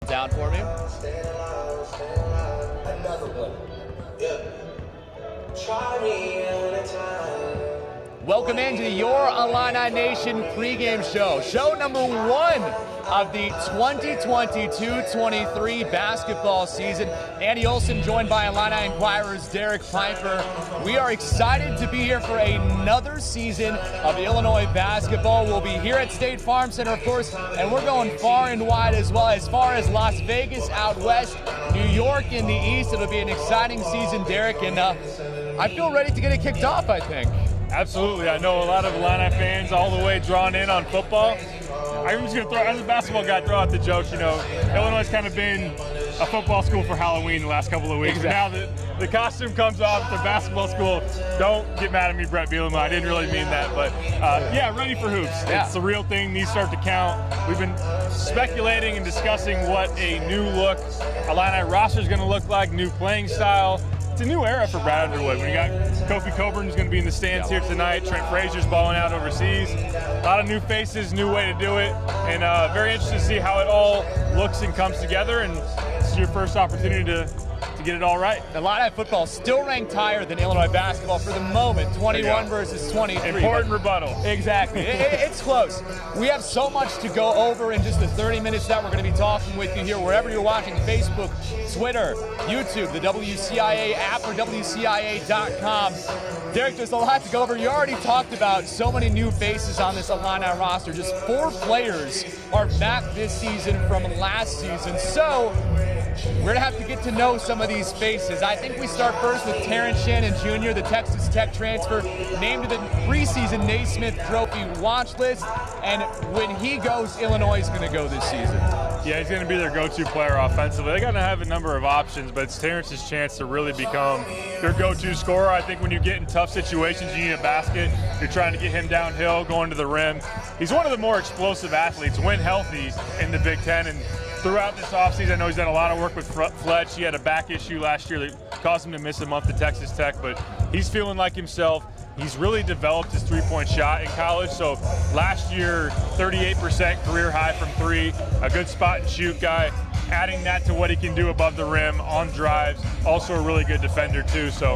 down for me. Another one. Yeah. Try me anytime. Welcome into your Illini Nation pregame show. Show number 1 of the 2022-23 basketball season. Andy Olson joined by Illini Inquirer's Derek Piper. We are excited to be here for another season of Illinois basketball. We'll be here at State Farm Center, of course, and we're going far and wide as well, as far as Las Vegas out west, New York in the east. It'll be an exciting season, Derek, and I feel ready to get it kicked off, I think. Absolutely. I know a lot of Illini fans all the way drawn in on football. I'm just going to throw, as a basketball guy, throw out the joke. You know, Illinois has kind of been a football school for Halloween the last couple of weeks. Exactly. Now that the costume comes off, the basketball school, don't get mad at me, Brett Bielema. I didn't really mean that. But, yeah, ready for hoops. Yeah. It's the real thing. These start to count. We've been speculating and discussing what a new look Illini roster is going to look like, new playing style. It's a new era for Brad Underwood. When you got Kofi Coburn's going to be in the stands here tonight. Trent Frazier's balling out overseas. A lot of new faces, new way to do it, and very interested to see how it all looks and comes together. And this is your first opportunity to get it all right. Illini football still ranked higher than Illinois basketball for the moment, 21 versus 23. Important rebuttal. Exactly. It's close. We have so much to go over in just the 30 minutes that we're going to be talking with you here, wherever you're watching, Facebook, Twitter, YouTube, the WCIA app, or WCIA.com. Derek, there's a lot to go over. You already talked about so many new faces on this Illini roster. Just 4 players are back this season from last season. So we're going to have to get to know some of these faces. I think we start first with Terrence Shannon Jr., the Texas Tech transfer, named to the preseason Naismith Trophy watch list. And when he goes, Illinois is going to go this season. Yeah, he's going to be their go-to player offensively. They're going to have a number of options, but it's Terrence's chance to really become their go-to scorer. I think when you get in tough situations, you need a basket. You're trying to get him downhill, going to the rim. He's one of the more explosive athletes when healthy in the Big Ten. And throughout this offseason, I know he's done a lot of work with Fletch. He had a back issue last year that caused him to miss a month at Texas Tech, but he's feeling like himself. He's really developed his three-point shot in college. So last year, 38% career high from 3, a good spot and shoot guy. Adding that to what he can do above the rim on drives, also a really good defender too. So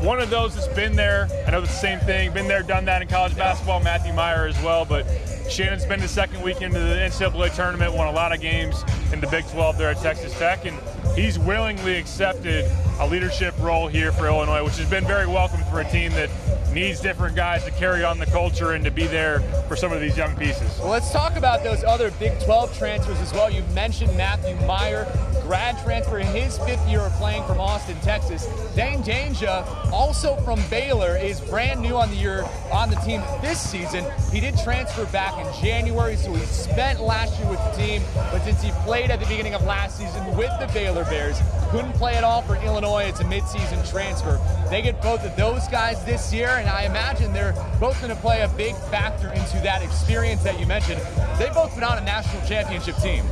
one of those that's been there. I know it's the same thing, been there, done that in college basketball, Matthew Meyer as well, but Shannon's been the second week into the NCAA tournament, won a lot of games in the Big 12 there at Texas Tech, and he's willingly accepted a leadership role here for Illinois, which has been very welcome for a team that needs different guys to carry on the culture and to be there for some of these young pieces. Well, let's talk about those other Big 12 transfers as well. You mentioned Matthew Meyer, grad transfer in his 5th year of playing from Austin, Texas. Dane Danger, also from Baylor, is brand new on the team this season. He did transfer back in January, so he spent last year with the team, but since he played at the beginning of last season with the Baylor Bears, couldn't play at all for Illinois. It's a midseason transfer. They get both of those guys this year, and I imagine they're both going to play a big factor into that experience that you mentioned. They've both been on a national championship team.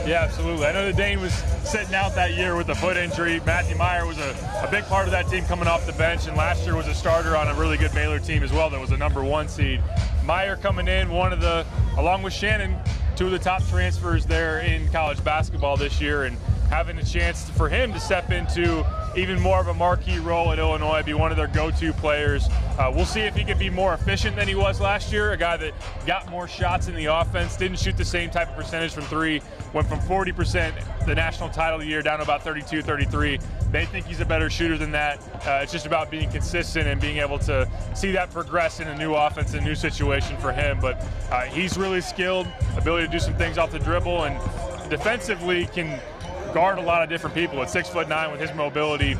Yeah, absolutely. I know that Dane was sitting out that year with a foot injury. Matthew Meyer was a big part of that team coming off the bench, and last year was a starter on a really good Baylor team as well that was a number 1 seed. Meyer coming in, along with Shannon, 2 of the top transfers there in college basketball this year, and having a chance for him to step into even more of a marquee role at Illinois, be one of their go-to players. We'll see if he can be more efficient than he was last year, a guy that got more shots in the offense, didn't shoot the same type of percentage from 3, went from 40% the national title of the year down to about 32, 33. They think he's a better shooter than that. It's just about being consistent and being able to see that progress in a new offense, a new situation for him. But he's really skilled, ability to do some things off the dribble, and defensively can guard a lot of different people. At 6'9" with his mobility,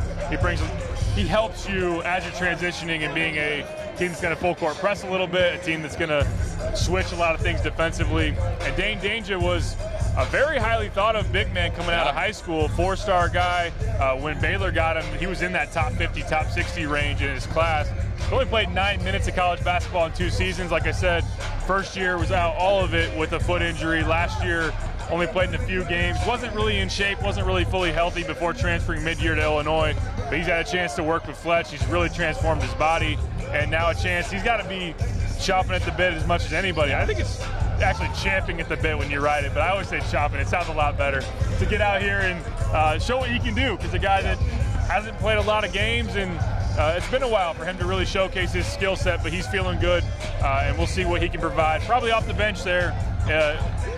he helps you as you're transitioning and being a team that's going to full court press a little bit, a team that's going to switch a lot of things defensively. And Dane Danger was a very highly thought of big man coming out of high school, 4-star guy. When Baylor got him, he was in that top 50, top 60 range in his class. He only played 9 minutes of college basketball in 2 seasons. Like I said, first year was out all of it with a foot injury. Last year, only played in a few games. Wasn't really in shape, wasn't really fully healthy before transferring mid-year to Illinois. But he's had a chance to work with Fletch. He's really transformed his body. And now a chance, he's got to be chopping at the bit as much as anybody. I think it's actually champing at the bit when you write it, but I always say chomping. It sounds a lot better to get out here and show what he can do, because a guy that hasn't played a lot of games, and it's been a while for him to really showcase his skill set, but he's feeling good, and we'll see what he can provide. Probably off the bench there,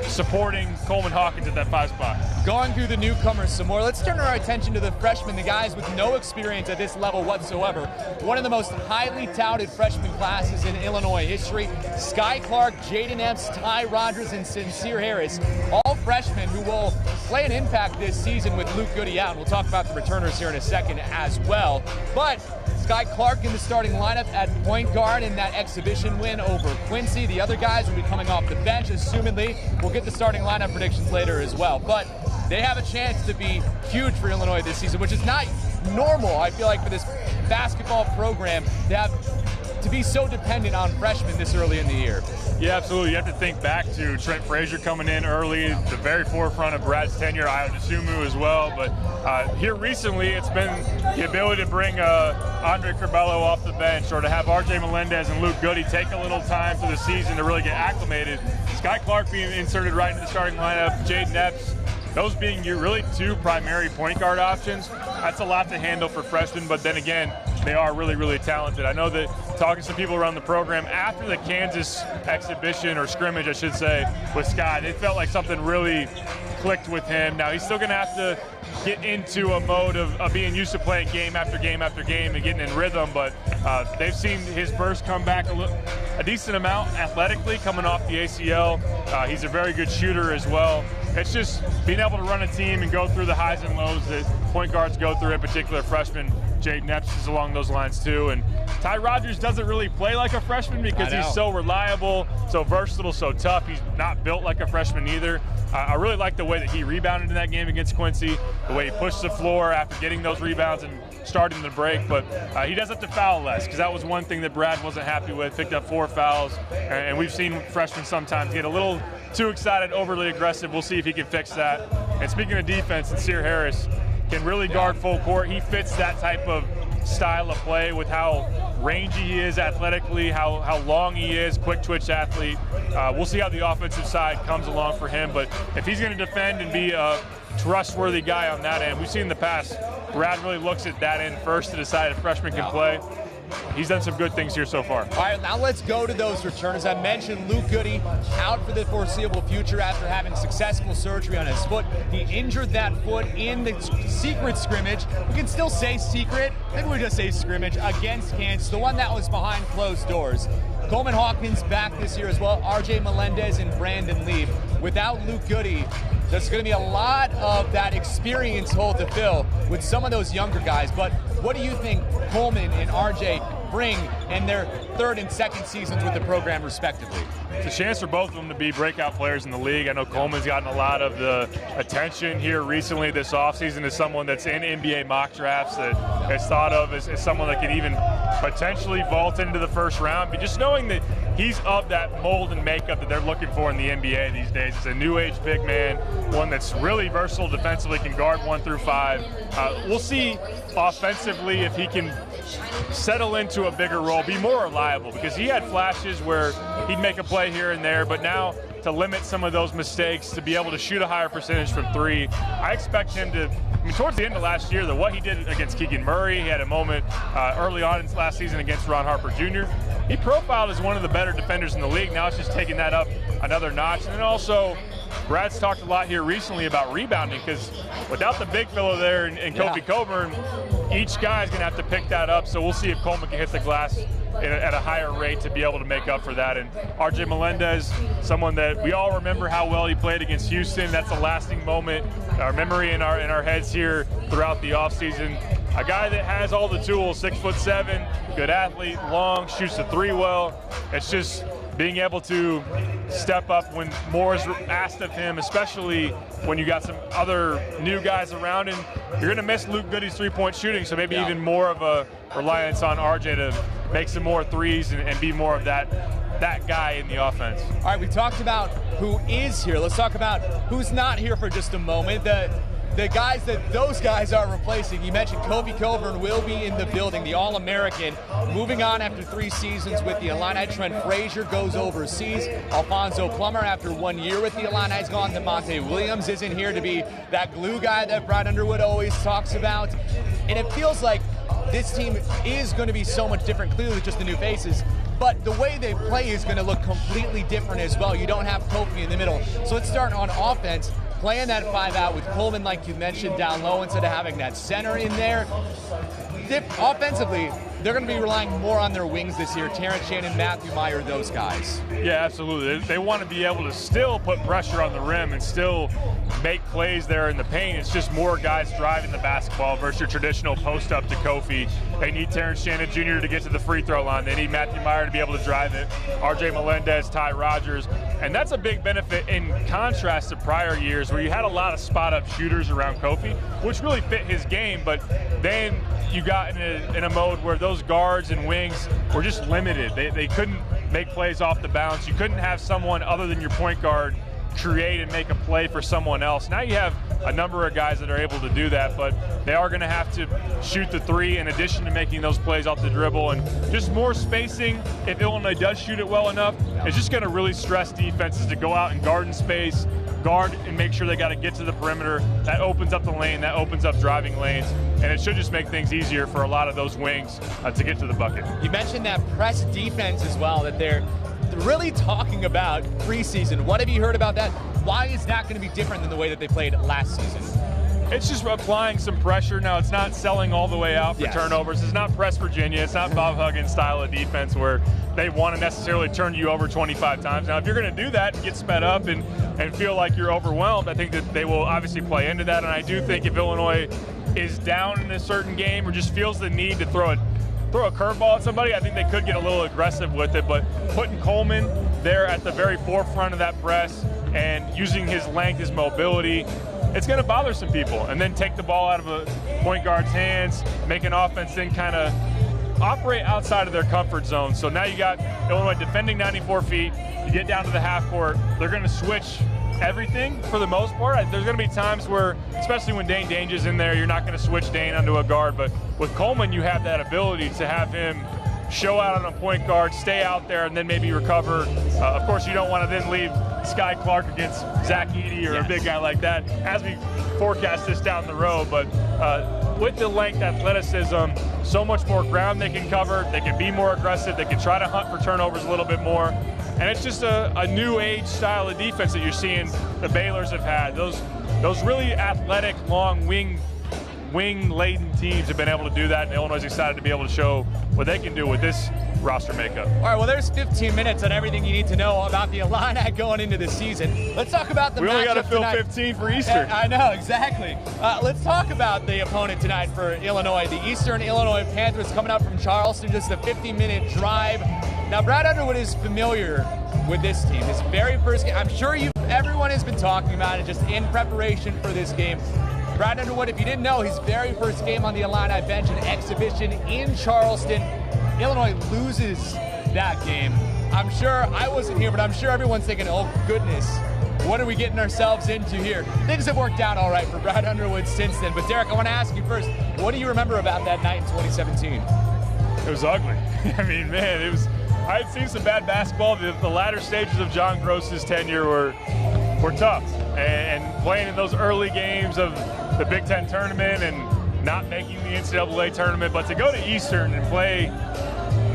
supporting Coleman Hawkins at that 5 spot. Going through the newcomers some more, let's turn our attention to the freshmen, the guys with no experience at this level whatsoever. One of the most highly touted freshman classes in Illinois history. Sky Clark, Jaden Epps, Ty Rogers, and Sincere Harris, all freshmen who will play an impact this season with Luke Goody out. And we'll talk about the returners here in a second as well. But Sky Clark in the starting lineup at point guard in that exhibition win over Quincy. The other guys will be coming off the bench, assumedly. We'll get the starting lineup predictions later as well. But they have a chance to be huge for Illinois this season, which is not normal, I feel like, for this basketball program to be so dependent on freshmen this early in the year. Yeah, absolutely. You have to think back to Trent Frazier coming in early, the very forefront of Brad's tenure, Io DeSumo as well. But here recently, it's been the ability to bring Andre Curbelo off the bench, or to have R.J. Melendez and Luke Goody take a little time through the season to really get acclimated. Sky Clark being inserted right into the starting lineup, Jaden Epps, those being your really 2 primary point guard options. That's a lot to handle for freshmen, but then again, they are really, really talented. I know that talking to some people around the program after the Kansas exhibition, or scrimmage, I should say, with Sky, they felt like something really clicked with him. Now, he's still going to have to get into a mode of being used to playing game after game after game and getting in rhythm, but they've seen his burst come back a decent amount athletically coming off the ACL. He's a very good shooter as well. It's just being able to run a team and go through the highs and lows that point guards go through, in particular freshmen. Jaden Epps is along those lines too. And Ty Rogers doesn't really play like a freshman because he's so reliable, so versatile, so tough. He's not built like a freshman either. I really like the way that he rebounded in that game against Quincy, the way he pushed the floor after getting those rebounds and starting the break. But he does have to foul less, because that was one thing that Brad wasn't happy with. Picked up 4 fouls, and we've seen freshmen sometimes get a little too excited, overly aggressive. We'll see if he can fix that. And speaking of defense, Sincere Harris can really guard full court. He fits that type of style of play with how rangy he is athletically, how long he is, quick twitch athlete. We'll see how the offensive side comes along for him, but if he's going to defend and be a trustworthy guy on that end, we've seen in the past, Brad really looks at that end first to decide if freshmen can play. He's done some good things here so far. All right, now let's go to those returners. I mentioned Luke Goody out for the foreseeable future after having successful surgery on his foot. He injured that foot in the secret scrimmage. We can still say secret. Maybe we just say scrimmage against Kansas, the one that was behind closed doors. Coleman Hawkins back this year as well. R.J. Melendez and Brandon Lee. Without Luke Goody, there's going to be a lot of that experience hole to fill with some of those younger guys. But what do you think Coleman and R.J. bring in their 3rd and 2nd seasons with the program, respectively? It's a chance for both of them to be breakout players in the league. I know Coleman's gotten a lot of the attention here recently this offseason as someone that's in NBA mock drafts, that is thought of as someone that can even potentially vault into the 1st round. But just knowing that he's of that mold and makeup that they're looking for in the NBA these days. It's a new age big man, one that's really versatile defensively, can guard 1 through 5. We'll see offensively if he can settle into a bigger role, be more reliable, because he had flashes where he'd make a play here and there, but now to limit some of those mistakes, to be able to shoot a higher percentage from 3, I expect him to, towards the end of last year, what he did against Keegan Murray, he had a moment early on in last season against Ron Harper Jr. He profiled as one of the better defenders in the league. Now it's just taking that up another notch. And then also, Brad's talked a lot here recently about rebounding, because without the big fellow there and Kofi Coburn, each guy's going to have to pick that up. So we'll see if Coleman can hit the glass at a higher rate to be able to make up for that. And R.J. Melendez, someone that we all remember how well he played against Houston. That's a lasting moment, our memory in our heads here throughout the offseason. A guy that has all the tools, 6'7", good athlete, long, shoots the 3 well. It's just being able to step up when more is asked of him, especially when you got some other new guys around him. You're going to miss Luke Goody's 3-point shooting, so maybe even more of a reliance on RJ to make some more threes and be more of that guy in the offense. All right, we talked about who is here. Let's talk about who's not here for just a moment. the guys that those guys are replacing. You mentioned Kofi Coburn will be in the building, the All-American. Moving on after 3 seasons with the Illini, Trent Frazier goes overseas. Alfonso Plummer, after 1 year with the Illini, is gone. Demonte Williams isn't here to be that glue guy that Brad Underwood always talks about. And it feels like this team is going to be so much different, clearly just the new faces. But the way they play is going to look completely different as well. You don't have Kofi in the middle. So let's start on offense, playing that 5 out with Coleman, like you mentioned, down low instead of having that center in there. Offensively, they're going to be relying more on their wings this year. Terrence Shannon, Matthew Meyer, those guys. Yeah, absolutely. They want to be able to still put pressure on the rim and still make plays there in the paint. It's just more guys driving the basketball versus your traditional post up to Kofi. They need Terrence Shannon Jr. to get to the free throw line. They need Matthew Meyer to be able to drive it. RJ Melendez, Ty Rodgers. And that's a big benefit in contrast to prior years where you had a lot of spot up shooters around Kofi, which really fit his game. But then you got in a mode where those guards and wings were just limited. They couldn't make plays off the bounce. You couldn't have someone other than your point guard create and make a play for someone else. Now you have a number of guys that are able to do that, but they are going to have to shoot the 3 in addition to making those plays off the dribble, and just more spacing. If Illinois does shoot it well enough, it's just going to really stress defenses to go out and guard in space, guard and make sure they got to get to the perimeter. That opens up the lane, that opens up driving lanes, and it should just make things easier for a lot of those wings to get to the bucket. You mentioned that press defense as well, that they're really talking about preseason. What have you heard about that? Why is that going to be different than the way that they played last season? It's just applying some pressure. Now, it's not selling all the way out for turnovers. It's not Press Virginia. It's not Bob Huggins style of defense where they want to necessarily turn you over 25 times. Now, if you're going to do that, get sped up and feel like you're overwhelmed, I think that they will obviously play into that. And I do think if Illinois is down in a certain game or just feels the need to throw a curveball at somebody, I think they could get a little aggressive with it. But putting Coleman there at the very forefront of that press and using his length, his mobility, it's going to bother some people. And then take the ball out of a point guard's hands, make an offense then kind of operate outside of their comfort zone. So now you got Illinois defending 94 feet. You get down to the half court. They're going to switch everything for the most part. There's going to be times where, especially when Dane Dange's in there, you're not going to switch Dane onto a guard. But with Coleman, you have that ability to have him show out on a point guard, stay out there, and then maybe recover. Of course, you don't want to then leave Sky Clark against Zach Edey or a big guy like that as we forecast this down the road. But with the length, athleticism, so much more ground they can cover. They can be more aggressive. They can try to hunt for turnovers a little bit more. And it's just a new age style of defense that you're seeing the Baylors have had. Those really athletic, long wing-laden teams have been able to do that, and Illinois is excited to be able to show what they can do with this roster makeup. All right, well, there's 15 minutes on everything you need to know about the Illini going into the season. Let's talk about the matchup. We only got to fill tonight. 15 for Eastern. I know, exactly. Let's talk about the opponent tonight for Illinois. The Eastern Illinois Panthers coming up from Charleston, just a 50-minute drive. Now, Brad Underwood is familiar with this team. His very first game, I'm sure everyone has been talking about it just in preparation for this game. Brad Underwood, if you didn't know, his very first game on the Illini bench, an exhibition in Charleston. Illinois loses that game. I'm sure, I wasn't here, but I'm sure everyone's thinking, oh goodness, what are we getting ourselves into here? Things have worked out all right for Brad Underwood since then. But Derek, I want to ask you first, what do you remember about that night in 2017? It was ugly. I mean, man, I had seen some bad basketball. The latter stages of John Gross's tenure were tough. And playing in those early games of the Big Ten tournament and not making the NCAA tournament, but to go to Eastern and play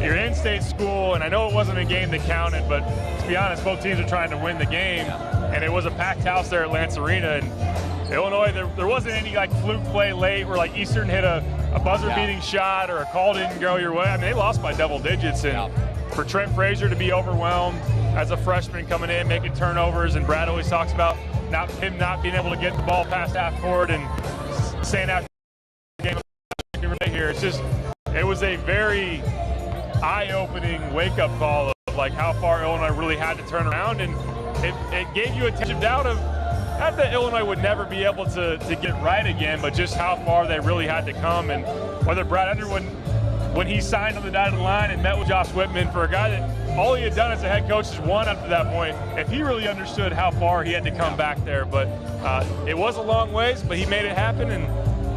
your in-state school, and I know it wasn't a game that counted, but to be honest, both teams are trying to win the game, and it was a packed house there at Lance Arena, and Illinois, there wasn't any like fluke play late where like Eastern hit a buzzer-beating shot or a call didn't go your way. I mean, they lost by double digits, and for Trent Frazier to be overwhelmed as a freshman coming in, making turnovers, and Brad always talks about him not being able to get the ball past half court and saying after the game here, it was a very eye-opening wake-up call of like how far Illinois really had to turn around, and it gave you a touch of doubt of not that Illinois would never be able to get right again, but just how far they really had to come, and whether Brad Underwood when he signed on the dotted line and met with Josh Whitman, for a guy that all he had done as a head coach is won up to that point, if he really understood how far he had to come back there. But it was a long ways, but he made it happen, and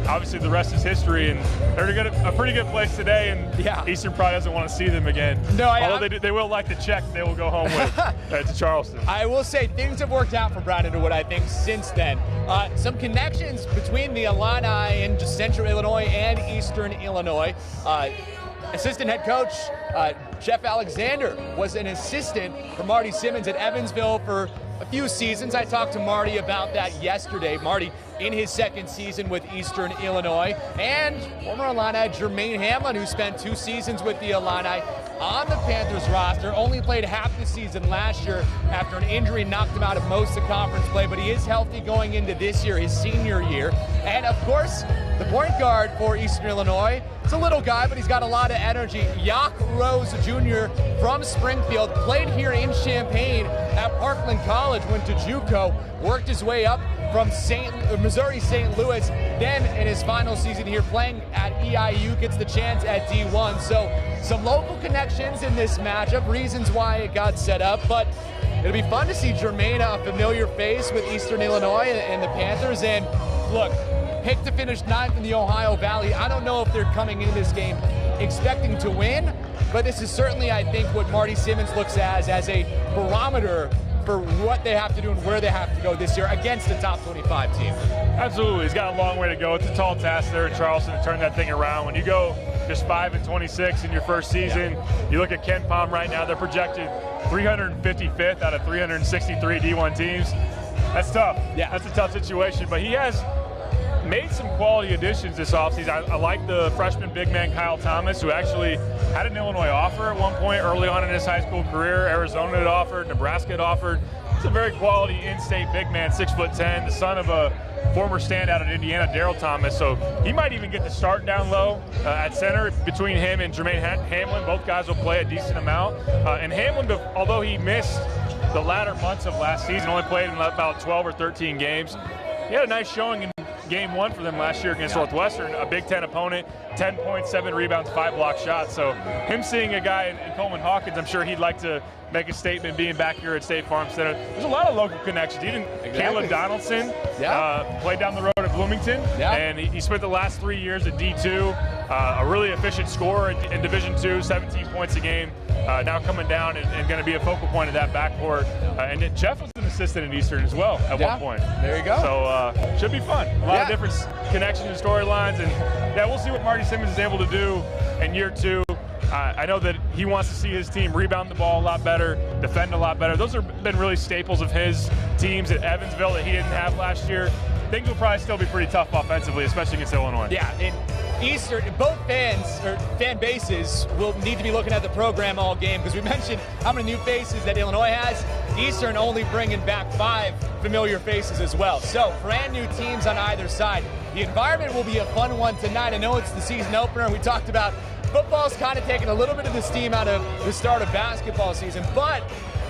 obviously the rest is history, and they're in a pretty good place today, and Eastern probably doesn't want to see them again. No, although they will like the check they will go home with to Charleston. I will say things have worked out for Brad Underwood, I think, since then. Some connections between the Illini and just Central Illinois and Eastern Illinois. Assistant head coach Jeff Alexander was an assistant for Marty Simmons at Evansville for a few seasons. I talked to Marty about that yesterday. Marty in his second season with Eastern Illinois, and former Illini Jermaine Hamlin, who spent 2 seasons with the Illini on the Panthers roster, only played half the season last year after an injury knocked him out of most of conference play, but he is healthy going into this year, his senior year. And of course, the point guard for Eastern Illinois, it's a little guy, but he's got a lot of energy. Yak Rose Jr. from Springfield, played here in Champaign at Parkland College, went to JUCO, worked his way up from Missouri St. Louis, then in his final season here playing at EIU, gets the chance at D1. So some local connections in this matchup, reasons why it got set up, but it'll be fun to see Jermaine, a familiar face with Eastern Illinois and the Panthers. And look, picked to finish 9th in the Ohio Valley. I don't know if they're coming into this game expecting to win, but this is certainly, I think, what Marty Simmons looks as a barometer for what they have to do and where they have to go this year against the top 25 team. Absolutely, he's got a long way to go. It's a tall task there in Charleston to turn that thing around. When you go just 5-26 in your first season, you look at Ken Palm right now, they're projected 355th out of 363 D1 teams. That's tough. Yeah, that's a tough situation, but he has made some quality additions this offseason. I like the freshman big man Kyle Thomas, who actually had an Illinois offer at one point early on in his high school career. Arizona had offered, Nebraska had offered. It's a very quality in-state big man, 6'10", the son of a former standout at Indiana, Daryl Thomas. So he might even get the start down low at center between him and Jermaine Hamlin. Both guys will play a decent amount. And Hamlin, although he missed the latter months of last season, only played in about 12 or 13 games, he had a nice showing in Game 1 for them last year against Northwestern, a Big Ten opponent, 10 points, 7 rebounds, 5 block shots. So him seeing a guy in Coleman Hawkins, I'm sure he'd like to make a statement being back here at State Farm Center. There's a lot of local connections. Even Caleb Donaldson played down the road at Bloomington, and he spent the last 3 years at D2, a really efficient scorer in Division II, 17 points a game. Now coming down and going to be a focal point of that backcourt. And Jeff was an assistant at Eastern as well at one point. There you go. So should be fun. A lot of different connections and storylines. And we'll see what Marty Simmons is able to do in year 2. I know that he wants to see his team rebound the ball a lot better, defend a lot better. Those have been really staples of his teams at Evansville that he didn't have last year. Things will probably still be pretty tough offensively, especially against Illinois. Yeah, and Eastern, both fan bases will need to be looking at the program all game, because we mentioned how many new faces that Illinois has. Eastern only bringing back 5 familiar faces as well. So brand new teams on either side. The environment will be a fun one tonight. I know it's the season opener. We talked about football's kind of taking a little bit of the steam out of the start of basketball season, but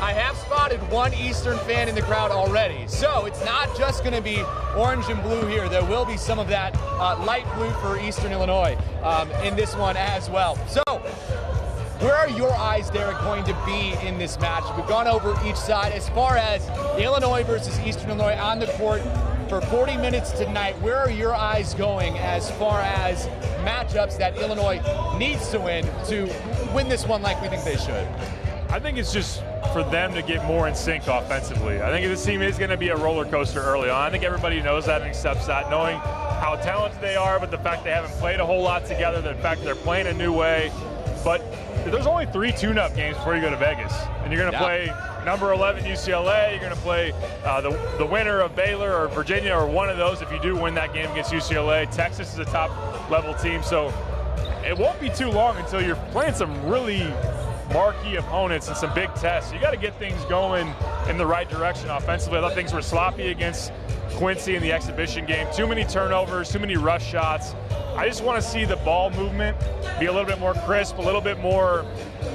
I have spotted one Eastern fan in the crowd already. So it's not just going to be orange and blue here. There will be some of that light blue for Eastern Illinois in this one as well. So where are your eyes, Derek, going to be in this match? We've gone over each side. As far as Illinois versus Eastern Illinois on the court for 40 minutes tonight, where are your eyes going as far as matchups that Illinois needs to win this one like we think they should? I think it's just for them to get more in sync offensively. I think this team is going to be a roller coaster early on. I think everybody knows that and accepts that, knowing how talented they are, but the fact they haven't played a whole lot together, the fact they're playing a new way. But there's only 3 tune-up games before you go to Vegas, and you're going to play number 11 UCLA. You're going to play the winner of Baylor or Virginia, or one of those if you do win that game against UCLA. Texas is a top-level team, so it won't be too long until you're playing some really marquee opponents and some big tests. You got to get things going in the right direction offensively. I thought things were sloppy against Quincy in the exhibition game. Too many turnovers, too many rush shots. I just want to see the ball movement be a little bit more crisp, a little bit more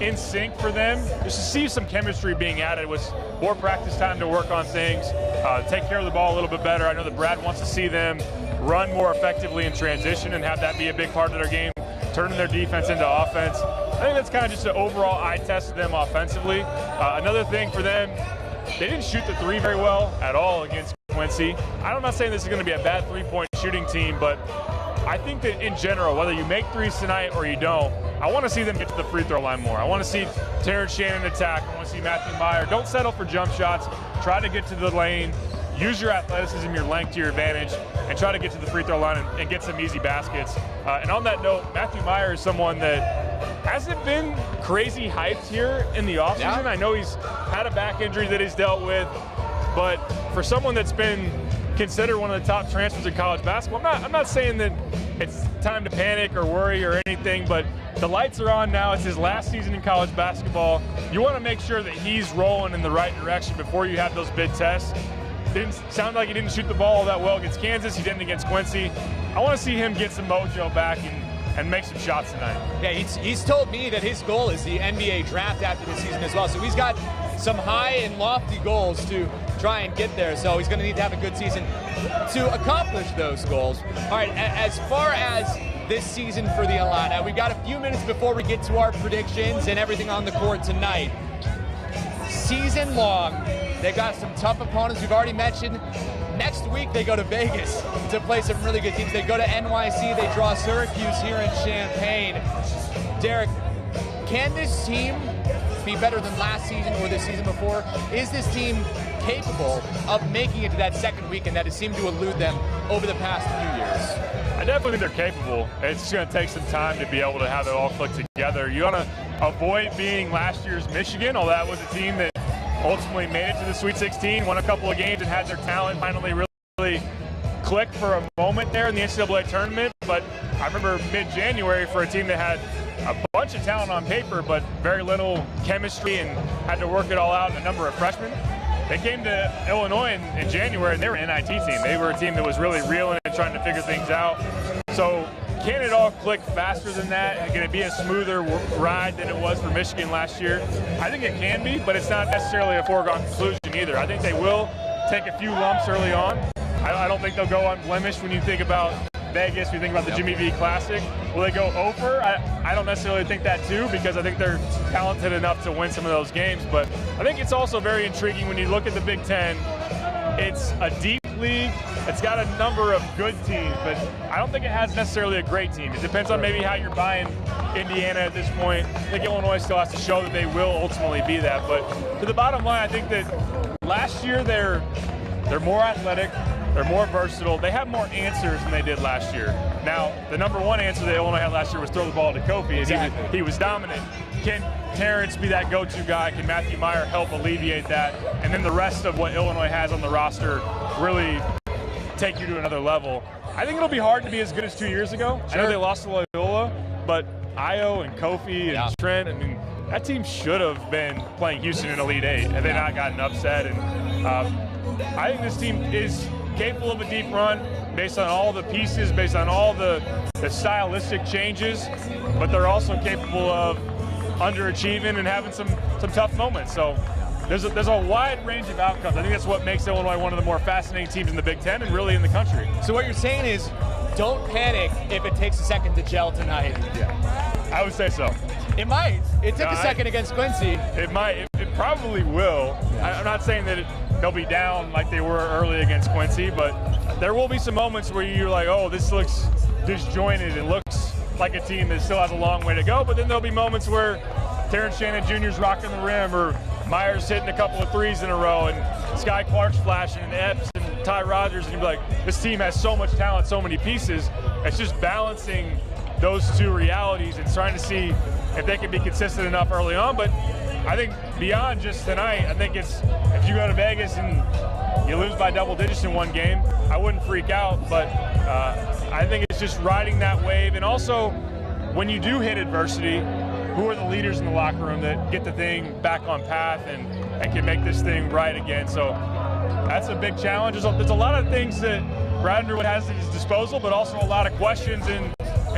in sync for them. Just to see some chemistry being added with more practice time to work on things, take care of the ball a little bit better. I know that Brad wants to see them run more effectively in transition and have that be a big part of their game turning their defense into offense. I think that's kind of just an overall eye test of them offensively. Another thing for them, they didn't shoot the three very well at all against Quincy. I'm not saying this is going to be a bad three-point shooting team, but I think that in general, whether you make threes tonight or you don't, I want to see them get to the free throw line more. I want to see Terrence Shannon attack. I want to see Matthew Meyer. Don't settle for jump shots. Try to get to the lane. Use your athleticism, your length to your advantage, and try to get to the free throw line and get some easy baskets. And on that note, Matthew Meyer is someone that hasn't been crazy hyped here in the offseason. Yeah. I know he's had a back injury that he's dealt with, but for someone that's been considered one of the top transfers in college basketball, I'm not saying that it's time to panic or worry or anything, but the lights are on now. It's his last season in college basketball. You want to make sure that he's rolling in the right direction before you have those big tests. Didn't sound like he didn't shoot the ball that well against Kansas. He didn't against Quincy. I want to see him get some mojo back and make some shots tonight. Yeah, he's told me that his goal is the NBA draft after this season as well. So he's got some high and lofty goals to try and get there. So he's going to need to have a good season to accomplish those goals. All right, as far as this season for the Illini, we've got a few minutes before we get to our predictions and everything on the court tonight. Season long, they got some tough opponents we've already mentioned. Next week they go to Vegas to play some really good teams. They go to NYC, they draw Syracuse here in Champaign. Derek, can this team be better than last season or the season before? Is this team capable of making it to that second weekend that has seemed to elude them over the past few years? I definitely think they're capable. It's just going to take some time to be able to have it all click together. You want to avoid being last year's Michigan, although that was a team that ultimately made it to the Sweet 16, won a couple of games, and had their talent finally really click for a moment there in the NCAA tournament. But I remember mid-January for a team that had a bunch of talent on paper, but very little chemistry and had to work it all out, and a number of freshmen. They came to Illinois in January, and they were an NIT team. They were a team that was really reeling and trying to figure things out. So can it all click faster than that? Can it be a smoother ride than it was for Michigan last year? I think it can be, but it's not necessarily a foregone conclusion either. I think they will take a few lumps early on. I don't think they'll go unblemished when you think about Vegas, when you think about the Jimmy V Classic. Will they go over? I don't necessarily think that too, because I think they're talented enough to win some of those games. But I think it's also very intriguing when you look at the Big Ten. It's a deep league. It's got a number of good teams, but I don't think it has necessarily a great team. It depends on maybe how you're buying Indiana at this point. I think Illinois still has to show that they will ultimately be that. But to the bottom line, I think that last year they're more athletic, they're more versatile, they have more answers than they did last year. Now, the number one answer that Illinois had last year was throw the ball to Kofi, and he was dominant. Can Terrence be that go-to guy? Can Matthew Meyer help alleviate that? And then the rest of what Illinois has on the roster really take you to another level. I think it'll be hard to be as good as 2 years ago. Sure. I know they lost to Loyola, but Io and Kofi and Trent, I mean, that team should have been playing Houston in Elite Eight, and they not gotten upset. And I think this team is capable of a deep run based on all the pieces, based on all the stylistic changes, but they're also capable of underachieving and having some tough moments. So there's a wide range of outcomes. I think that's what makes Illinois one of the more fascinating teams in the Big Ten and really in the country. So what you're saying is, don't panic if it takes a second to gel tonight. Yeah, I would say so. It might. It took a second against Quincy. It might. It probably will. I'm not saying that they'll be down like they were early against Quincy, but there will be some moments where you're like, oh, this looks disjointed. It looks like a team that still has a long way to go. But then there'll be moments where Terrence Shannon Jr. is rocking the rim, or Myers hitting a couple of threes in a row, and Sky Clark's flashing, and Epps and Ty Rodgers, and you'll be like, this team has so much talent, so many pieces. It's just balancing those two realities and trying to see if they can be consistent enough early on. But I think beyond just tonight, I think it's, if you go to Vegas and you lose by double digits in one game, I wouldn't freak out. But I think it's just riding that wave. And also, when you do hit adversity, who are the leaders in the locker room that get the thing back on path and can make this thing right again? So that's a big challenge. There's a lot of things that Brad Underwood has at his disposal, but also a lot of questions and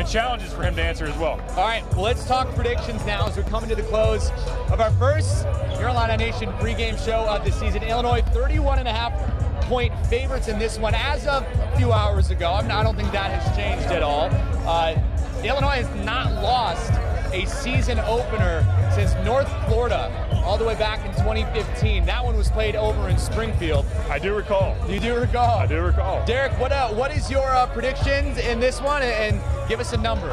challenges for him to answer as well. All right, well, let's talk predictions now as we're coming to the close of our first Illini Nation pregame show of the season. Illinois 31.5-point favorites in this one as of a few hours ago. I don't think that has changed at all. Illinois has not lost a season opener since North Florida all the way back in 2015. That one was played over in Springfield. I do recall. You do recall? I do recall. Derek, what is your predictions in this one, and give us a number?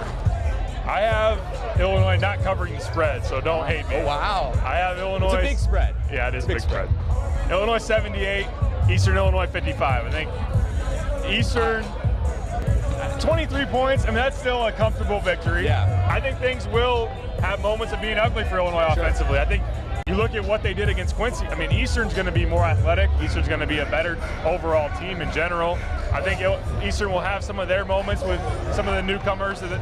I have Illinois not covering the spread, so don't hate me. Oh, wow. I have Illinois. It's a big spread. Yeah, it is a big spread. Illinois 78, Eastern Illinois 55. I think Eastern 23 points. I mean, that's still a comfortable victory. Yeah. I think things will have moments of being ugly for Illinois offensively. I think you look at what they did against Quincy. I mean, Eastern's going to be more athletic. Eastern's going to be a better overall team in general. I think Eastern will have some of their moments with some of the newcomers that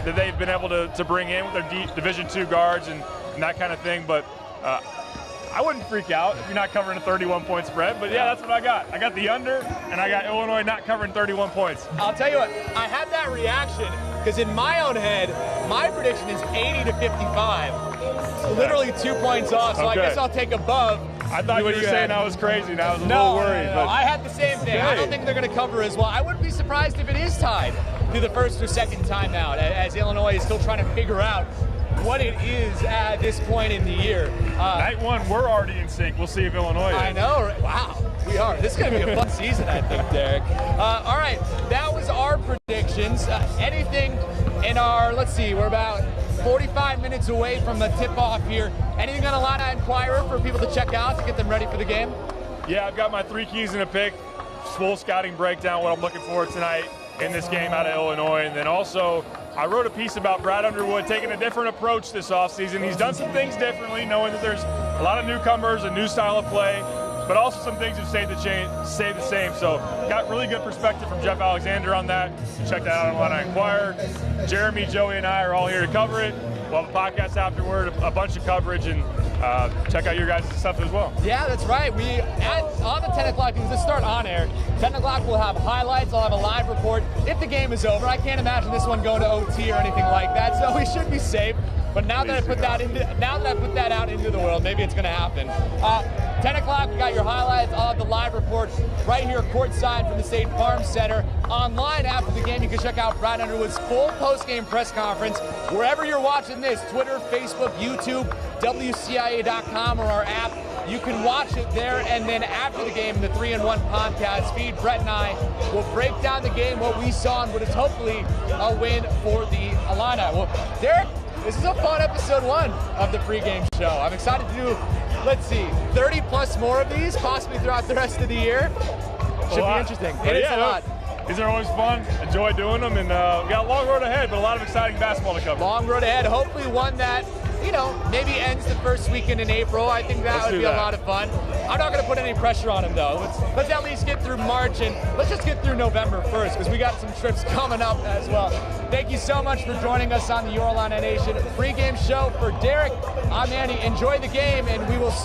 they've been able to bring in with their Division II guards and that kind of thing. But I wouldn't freak out if you're not covering a 31-point spread. But, yeah, that's what I got. I got the under, and I got Illinois not covering 31 points. I'll tell you what, I had that reaction because in my own head, my prediction is 80 to 55. Literally 2 points off, so Okay. I guess I'll take above. I thought you were saying I was crazy, and I was a little worried. No. I had the same thing. I don't think they're going to cover as well. I wouldn't be surprised if it is tied to the first or second timeout, as Illinois is still trying to figure out what it is at this point in the year. Night one, we're already in sync. We'll see if Illinois is. I know. Right? Wow, we are. This is going to be a fun season, I think, Derek. All right, that was our predictions. Anything in our, let's see, we're about 45 minutes away from the tip-off here. Anything on Illini Inquirer for people to check out to get them ready for the game? Yeah, I've got my 3 keys in a pick, full scouting breakdown, what I'm looking for tonight in this game out of Illinois. And then also, I wrote a piece about Brad Underwood taking a different approach this offseason. He's done some things differently, knowing that there's a lot of newcomers, a new style of play, but also some things have stayed the same. So got really good perspective from Jeff Alexander on that. Check that out on Illini Inquirer. Jeremy, Joey, and I are all here to cover it. We'll have a podcast afterward, a bunch of coverage, and check out your guys' stuff as well. Yeah, that's right. On the 10 o'clock, because this start on air, 10 o'clock we'll have highlights, I'll have a live report if the game is over. I can't imagine this one going to OT or anything like that, so we should be safe. But now that I put that out into the world, maybe it's going to happen. 10 o'clock, we got your highlights. I'll have the live report right here courtside from the State Farm Center. Online after the game, you can check out Brad Underwood's full post-game press conference. Wherever you're watching this, Twitter, Facebook, YouTube, WCIA.com, or our app, you can watch it there. And then after the game, the 3-in-1 podcast feed, Brett and I will break down the game, what we saw, and what is hopefully a win for the Illini. Well, Derek, this is a fun episode 1 of the pregame show. I'm excited to do, let's see, 30 plus more of these, possibly throughout the rest of the year. Should be interesting. It is a lot. These are always fun. Enjoy doing them, and we got a long road ahead, but a lot of exciting basketball to cover. Long road ahead. Hopefully one that, maybe ends the first weekend in April. I think that would be a lot of fun. I'm not going to put any pressure on him, though. Let's at least get through March, and let's just get through November first, because we got some trips coming up as well. Thank you so much for joining us on the Your Illini Nation pregame show. For Derek, I'm Andy. Enjoy the game, and we will see